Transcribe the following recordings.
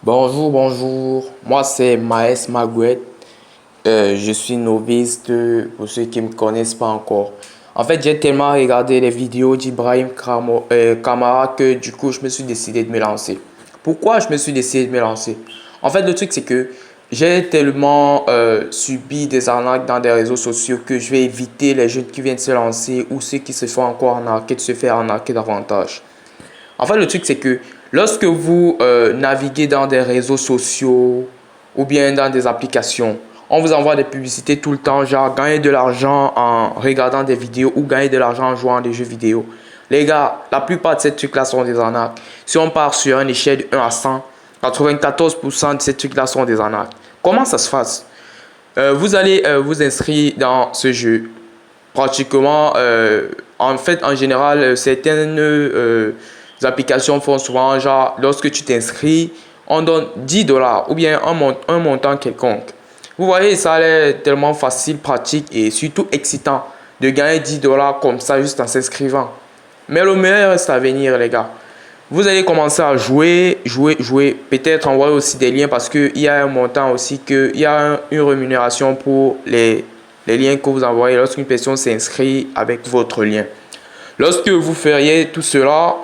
Bonjour, bonjour. Moi, c'est Maes Magouet. Je suis novice pour ceux qui ne me connaissent pas encore. En fait, j'ai tellement regardé les vidéos d'Ibrahim Kamara que du coup, je me suis décidé de me lancer. Pourquoi je me suis décidé de me lancer? En fait, le truc, c'est que j'ai tellement subi des arnaques dans des réseaux sociaux que je vais éviter les jeunes qui viennent se lancer ou ceux qui se font encore arnaquer de se faire arnaquer davantage. En fait, le truc, c'est que lorsque vous naviguez dans des réseaux sociaux ou bien dans des applications, on vous envoie des publicités tout le temps, genre gagner de l'argent en regardant des vidéos ou gagner de l'argent en jouant à des jeux vidéo. Les gars, la plupart de ces trucs-là sont des arnaques. Si on part sur une échelle de 1 à 100, 94% de ces trucs-là sont des arnaques. Comment ça se passe? Vous allez vous inscrire dans ce jeu. Pratiquement, en fait, en général, certaines applications font souvent, genre, lorsque tu t'inscris, on donne 10 dollars ou bien un montant quelconque. Vous voyez, ça a l'air tellement facile, pratique et surtout excitant de gagner 10 dollars comme ça juste en s'inscrivant. Mais le meilleur reste à venir, les gars. Vous allez commencer à jouer, peut-être envoyer aussi des liens parce qu'il y a un montant aussi, il y a une rémunération pour les liens que vous envoyez lorsqu'une personne s'inscrit avec votre lien. Lorsque vous feriez tout cela,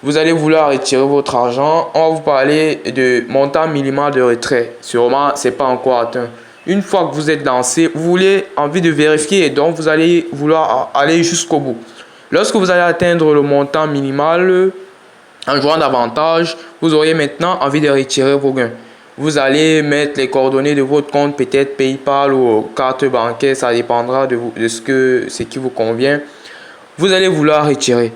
vous allez vouloir retirer votre argent. On va vous parler de montant minimal de retrait. Sûrement, ce n'est pas encore atteint. Une fois que vous êtes lancé, vous voulez envie de vérifier et donc vous allez vouloir aller jusqu'au bout. Lorsque vous allez atteindre le montant minimal, en jouant davantage, vous aurez maintenant envie de retirer vos gains. Vous allez mettre les coordonnées de votre compte, peut-être PayPal ou carte bancaire, ça dépendra de ce qui vous convient. Vous allez vouloir retirer.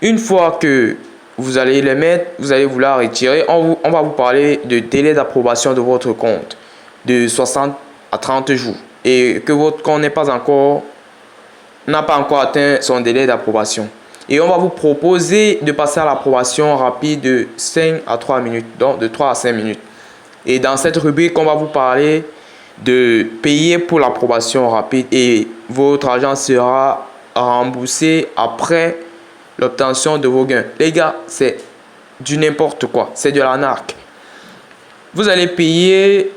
Une fois que vous allez les mettre, vous allez vouloir retirer, on va vous parler de délai d'approbation de votre compte de 60 à 30 jours et que votre compte n'a pas encore atteint son délai d'approbation. Et on va vous proposer de passer à l'approbation rapide de 5 à 3 minutes, donc de 3 à 5 minutes. Et dans cette rubrique, on va vous parler de payer pour l'approbation rapide et votre argent sera remboursé après l'obtention de vos gains. Les gars, c'est du n'importe quoi, c'est de l'arnaque. Vous allez payer.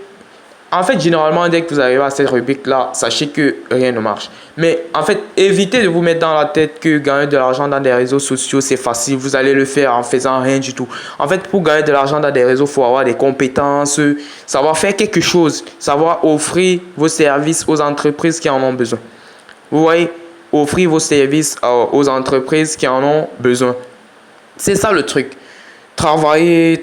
En fait, généralement, dès que vous arrivez à cette rubrique-là, sachez que rien ne marche. Mais en fait, évitez de vous mettre dans la tête que gagner de l'argent dans des réseaux sociaux, c'est facile. Vous allez le faire en faisant rien du tout. En fait, pour gagner de l'argent dans des réseaux, il faut avoir des compétences, savoir faire quelque chose, savoir offrir vos services aux entreprises qui en ont besoin. Vous voyez, offrir vos services aux entreprises qui en ont besoin. C'est ça le truc. Travailler.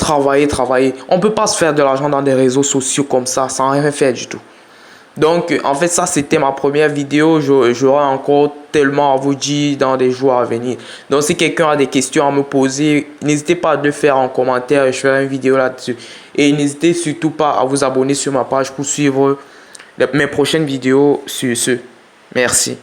On ne peut pas se faire de l'argent dans des réseaux sociaux comme ça, sans rien faire du tout. Donc, en fait, ça, c'était ma première vidéo. J'aurai encore tellement à vous dire dans des jours à venir. Donc, si quelqu'un a des questions à me poser, n'hésitez pas à le faire en commentaire. Je ferai une vidéo là-dessus. Et n'hésitez surtout pas à vous abonner sur ma page pour suivre mes prochaines vidéos sur ce. Merci.